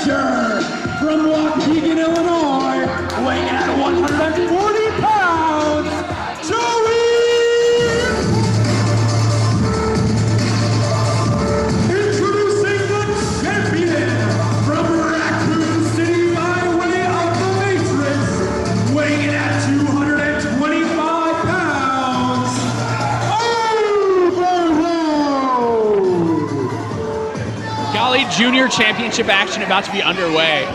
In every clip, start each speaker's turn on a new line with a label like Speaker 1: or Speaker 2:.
Speaker 1: From Waukegan, Illinois, weighing at 140 pounds, Joey! Introducing the champion from Raccoon City by way of the Matrix, weighing in at 225 pounds, Ovirload!
Speaker 2: GALLI Junior Championship action about to be underway.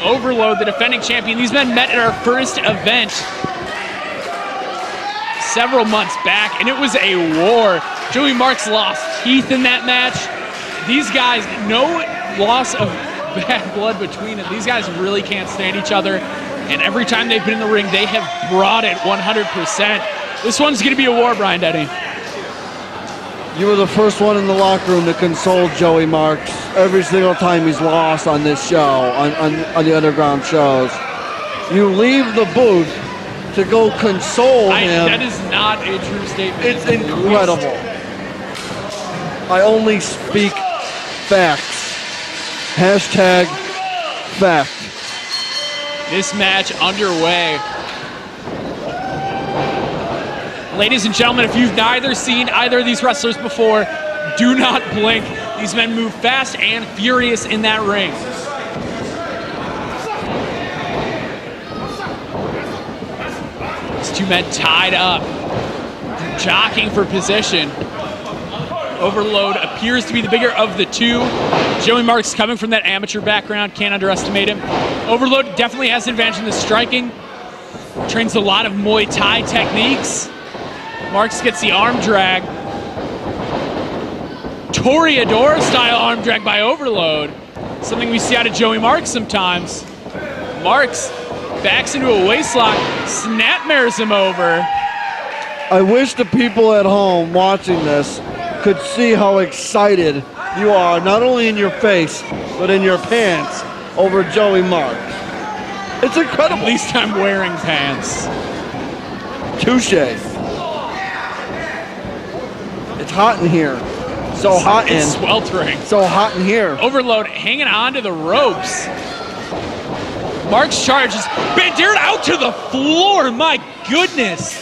Speaker 2: Ovirload, the defending champion. These men met at our first event several months back, and it was a war. Joey Marx lost teeth in that match. These guys, no loss of bad blood between them. These guys really can't stand each other, and every time they've been in the ring, they have brought it 100%. This one's going to be a war, Brian Denny.
Speaker 3: You were the first one in the locker room to console Joey Marx every single time he's lost on this show, on the underground shows. You leave the booth to go console him.
Speaker 2: That is not a true statement.
Speaker 3: It's incredible. I only speak facts. Hashtag fact.
Speaker 2: This match underway. Ladies and gentlemen, if you've neither seen either of these wrestlers before, do not blink. These men move fast and furious in that ring. These two men tied up, jockeying for position. Ovirload appears to be the bigger of the two. Joey Marx coming from that amateur background, can't underestimate him. Ovirload definitely has an advantage in the striking. Trains a lot of Muay Thai techniques. Marx gets the arm drag. Toreador style arm drag by Ovirload. Something we see out of Joey Marx sometimes. Marx backs into a waistlock, snapmares him over.
Speaker 3: I wish the people at home watching this could see how excited you are, not only in your face, but in your pants over Joey Marx. It's incredible.
Speaker 2: At least I'm wearing pants.
Speaker 3: Touche. It's hot in here. So hot in.
Speaker 2: It's sweltering.
Speaker 3: So hot in here.
Speaker 2: Ovirload hanging on to the ropes. Marx charges. Bandera out to the floor. My goodness.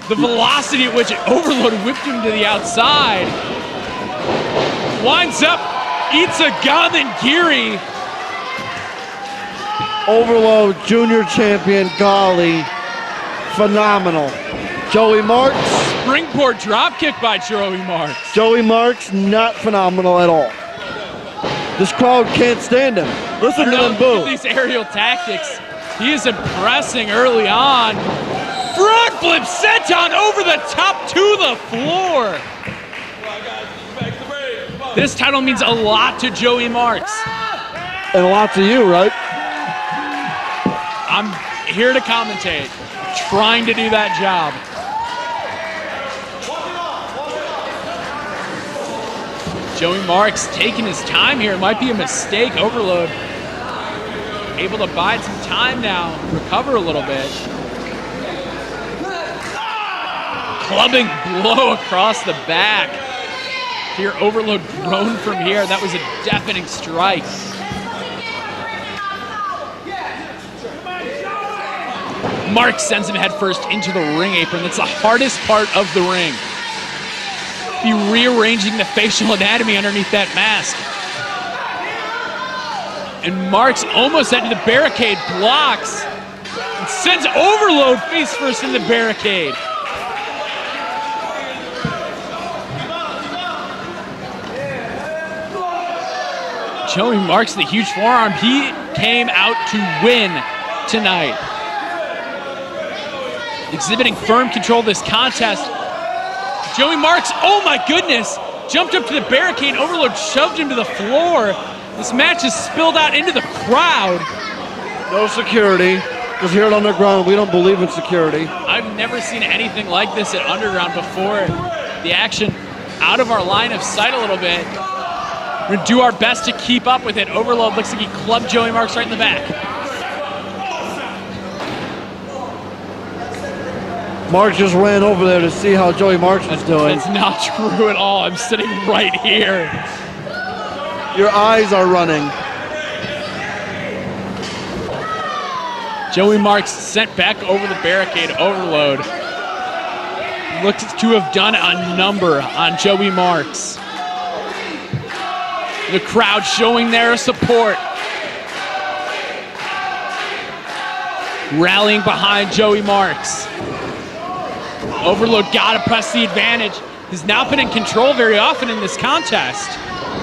Speaker 2: The velocity at which Ovirload whipped him to the outside. Winds up. Eats a Gamengiri.
Speaker 3: Ovirload Junior Champion GALLI. Phenomenal. Joey Marx.
Speaker 2: Springboard dropkick by Joey Marx.
Speaker 3: Joey Marx, not phenomenal at all. This crowd can't stand him. Listen to them boo.
Speaker 2: These aerial tactics. He is impressing early on. Front flip senton over the top to the floor. This title means a lot to Joey Marx.
Speaker 3: And a lot to you, right?
Speaker 2: I'm here to commentate, trying to do that job. Joey Marx taking his time here. It might be a mistake. Ovirload able to bide some time now, recover a little bit. Clubbing blow across the back. Here, Ovirload grown from here. That was a deafening strike. Marx sends him headfirst into the ring apron. That's the hardest part of the ring. Be rearranging the facial anatomy underneath that mask. And Marx almost into the barricade, blocks, and sends Ovirload face first in the barricade. Joey Marx, the huge forearm, he came out to win tonight. Exhibiting firm control of this contest. Joey Marx, oh my goodness, jumped up to the barricade. Ovirload shoved him to the floor. This match has spilled out into the crowd.
Speaker 3: No security, because here at Underground, we don't believe in security.
Speaker 2: I've never seen anything like this at Underground before. The action out of our line of sight a little bit. We're gonna do our best to keep up with it. Ovirload looks like he clubbed Joey Marx right in the back.
Speaker 3: Mark just ran over there to see how Joey Marks was doing.
Speaker 2: That's not true at all. I'm sitting right here.
Speaker 3: Your eyes are running.
Speaker 2: Joey Marks sent back over the barricade. Overload looks to have done a number on Joey Marks. The crowd showing their support. Rallying behind Joey Marks. Overload gotta press the advantage. He's not been in control very often in this contest.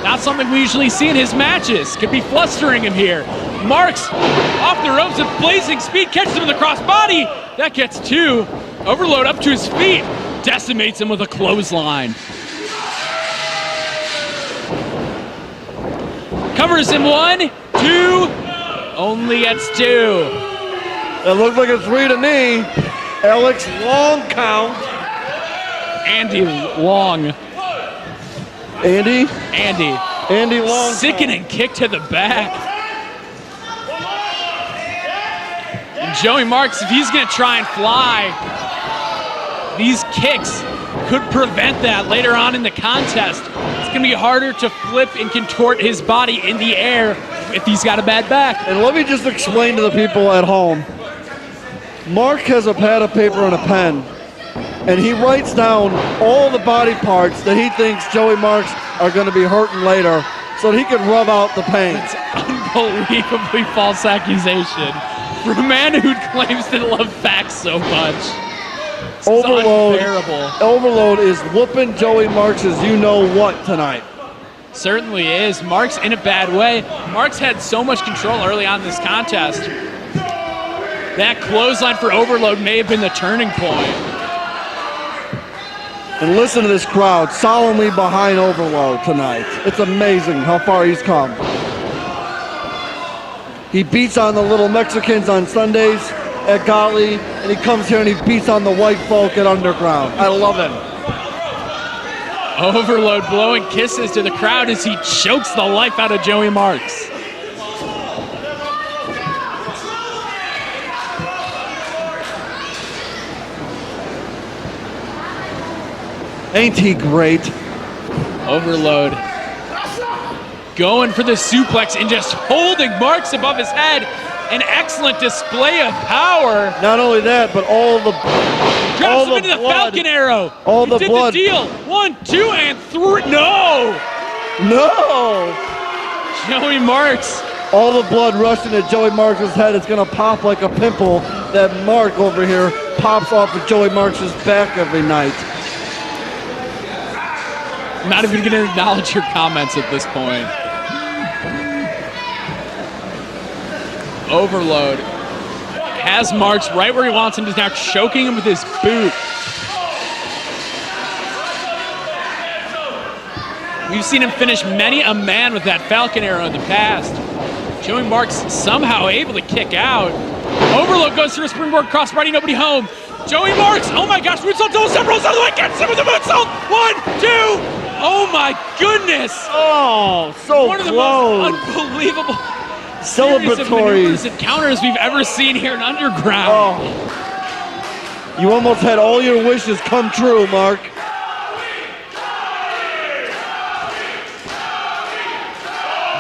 Speaker 2: Not something we usually see in his matches. Could be flustering him here. Marks off the ropes at blazing speed, catches him with a crossbody. That gets two. Overload up to his feet, decimates him with a clothesline. Covers him 1, 2, only gets 2.
Speaker 3: It looked like a 3 to me. Alex, long count.
Speaker 2: Andy Long.
Speaker 3: Andy?
Speaker 2: Andy
Speaker 3: Long.
Speaker 2: Sickening kick to the back. And Joey Marks, if he's gonna try and fly, these kicks could prevent that later on in the contest. It's gonna be harder to flip and contort his body in the air if he's got a bad back.
Speaker 3: And let me just explain to the people at home. Mark has a pad of paper and a pen, and he writes down all the body parts that he thinks Joey Marks are going to be hurting later so that he can rub out the pain.
Speaker 2: It's unbelievably false accusation from a man who claims to love facts so much. This is unbearable.
Speaker 3: Overload is whooping Joey Marks' you-know-what tonight.
Speaker 2: Certainly is. Marks in a bad way. Marks had so much control early on in this contest. That clothesline for Overload may have been the turning point.
Speaker 3: And listen to this crowd solemnly behind Overload tonight. It's amazing how far he's come. He beats on the little Mexicans on Sundays at GALLI, and he comes here and he beats on the white folk at Underground. I love him.
Speaker 2: Overload blowing kisses to the crowd as he chokes the life out of Joey Marks.
Speaker 3: Ain't he great?
Speaker 2: Overload going for the suplex and just holding Marks above his head. An excellent display of power.
Speaker 3: Not only that, but all the
Speaker 2: Drops him into the Falcon Arrow.
Speaker 3: All the
Speaker 2: did
Speaker 3: blood.
Speaker 2: The deal. 1, 2, and 3. No!
Speaker 3: No!
Speaker 2: Joey Marks.
Speaker 3: All the blood rushing at Joey Marks' head. It's going to pop like a pimple that Mark over here pops off of Joey Marks' back every night.
Speaker 2: I'm not even going to acknowledge your comments at this point. Overload has Marks right where he wants him. He's now choking him with his boot. We've seen him finish many a man with that Falcon Arrow in the past. Joey Marks somehow able to kick out. Overload goes through a springboard crossbody, nobody home. Joey Marks, oh my gosh, moonsault, double step, rolls out of the way, gets him with the moonsault. 1, 2. Oh my goodness!
Speaker 3: Oh, so
Speaker 2: one of the
Speaker 3: close.
Speaker 2: most unbelievable
Speaker 3: celebratory
Speaker 2: encounters we've ever seen here in Underground.
Speaker 3: Oh. You almost had all your wishes come true, Mark.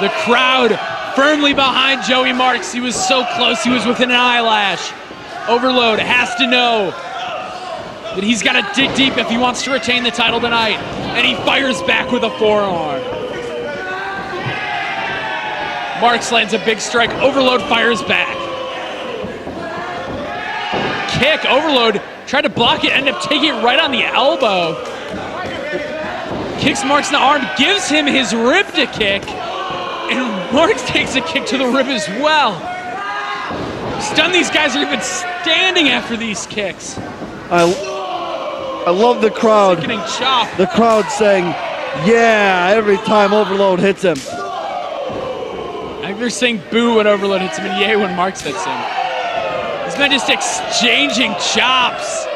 Speaker 2: The crowd firmly behind Joey Marks. He was so close, he was within an eyelash. Overload has to know that he's got to dig deep if he wants to retain the title tonight. And he fires back with a forearm. Marks lands a big strike. Overload fires back. Kick. Overload tried to block it, ended up taking it right on the elbow. Kicks Marks in the arm, gives him his rib to kick. And Marks takes a kick to the rib as well. Stunned these guys are even standing after these kicks.
Speaker 3: I love the crowd.
Speaker 2: Sickening chop.
Speaker 3: The crowd saying, yeah, every time Overload hits him.
Speaker 2: I think they're saying boo when Overload hits him and yay when Marks hits him. These men just exchanging chops.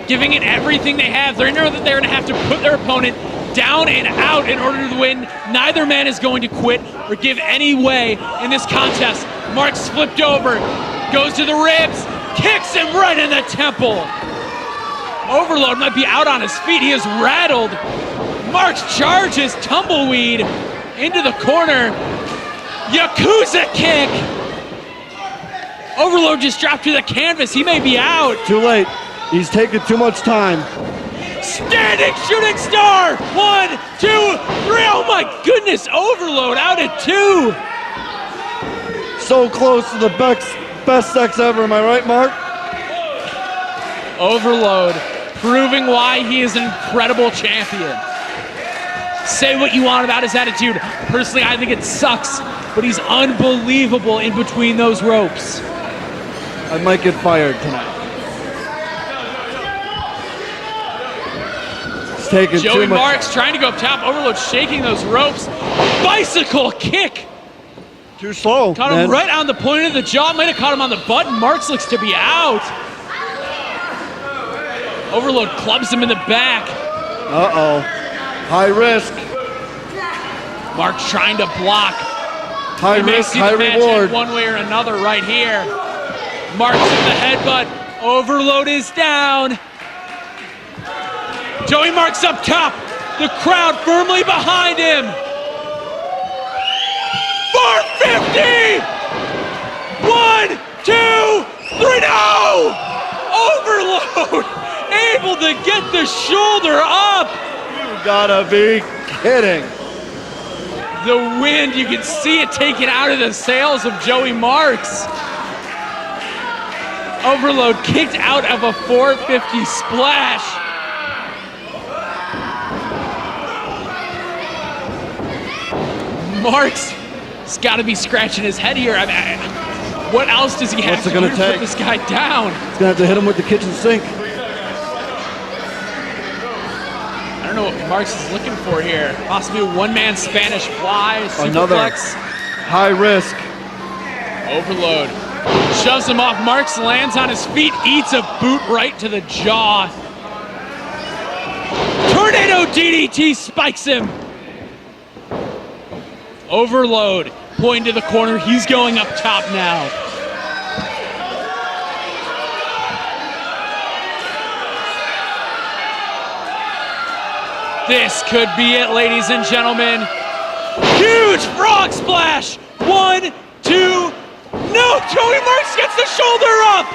Speaker 2: Giving it everything they have. They know that they're going to have to put their opponent down and out in order to win. Neither man is going to quit or give any way in this contest. Marks flipped over, goes to the ribs, kicks him right in the temple. Overload might be out on his feet. He is rattled. Marx charges tumbleweed into the corner. Yakuza kick. Overload just dropped to the canvas. He may be out.
Speaker 3: Too late. He's taking too much time.
Speaker 2: Standing shooting star. 1, 2, 3. Oh my goodness. Overload out at 2.
Speaker 3: So close to the best sex ever. Am I right, Mark?
Speaker 2: Overload proving why he is an incredible champion. Say what you want about his attitude. Personally, I think it sucks, but he's unbelievable in between those ropes.
Speaker 3: I might get fired tonight. It's taking
Speaker 2: Joey
Speaker 3: too much.
Speaker 2: Marx trying to go up top. Overload shaking those ropes. Bicycle kick.
Speaker 3: Too slow.
Speaker 2: Caught him right on the point of the jaw. Might have caught him on the butt. Marx looks to be out. Overload clubs him in the back.
Speaker 3: Uh-oh. High risk.
Speaker 2: Marx trying to block.
Speaker 3: High risk, high reward.
Speaker 2: One way or another right here. Marx in the headbutt. Overload is down. Joey Marx up top. The crowd firmly behind him. 450! 1, 2, 3, no! Overload able to get the shoulder up.
Speaker 3: You gotta be kidding.
Speaker 2: The wind, you can see it taken out of the sails of Joey Marx. Overload kicked out of a 450 splash. Marx has got to be scratching his head here. I mean, what else does he have to do to put this guy down?
Speaker 3: He's gonna have to hit him with the kitchen sink.
Speaker 2: I don't know what Marx is looking for here. Possibly a one-man Spanish fly,
Speaker 3: Another
Speaker 2: superplex.
Speaker 3: High risk.
Speaker 2: Overload. Shoves him off. Marx lands on his feet, eats a boot right to the jaw. Tornado DDT spikes him. Overload pointing to the corner. He's going up top now. This could be it, ladies and gentlemen. Huge frog splash. 1, 2. No, Joey Marx gets the shoulder up.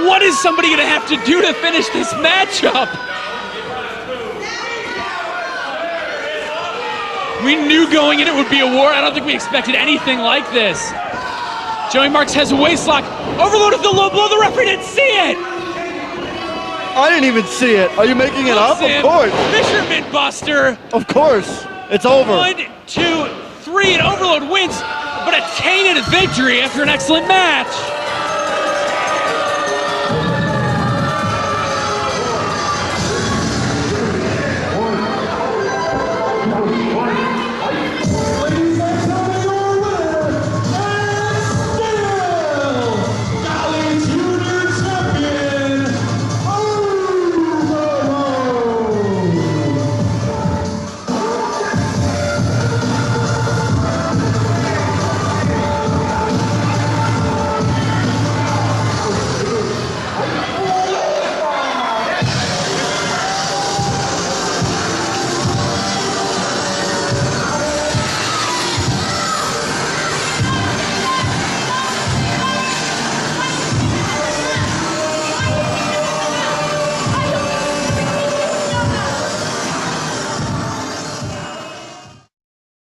Speaker 2: What is somebody gonna have to do to finish this matchup? We knew going in it would be a war. I don't think we expected anything like this. Joey Marx has a waist lock. Overload of the low blow. The referee didn't see it.
Speaker 3: I didn't even see it. Are you making it up? Of course.
Speaker 2: Fisherman Buster.
Speaker 3: Of course. It's over.
Speaker 2: 1, 2, 3, and Overload wins, but a tainted victory after an excellent match.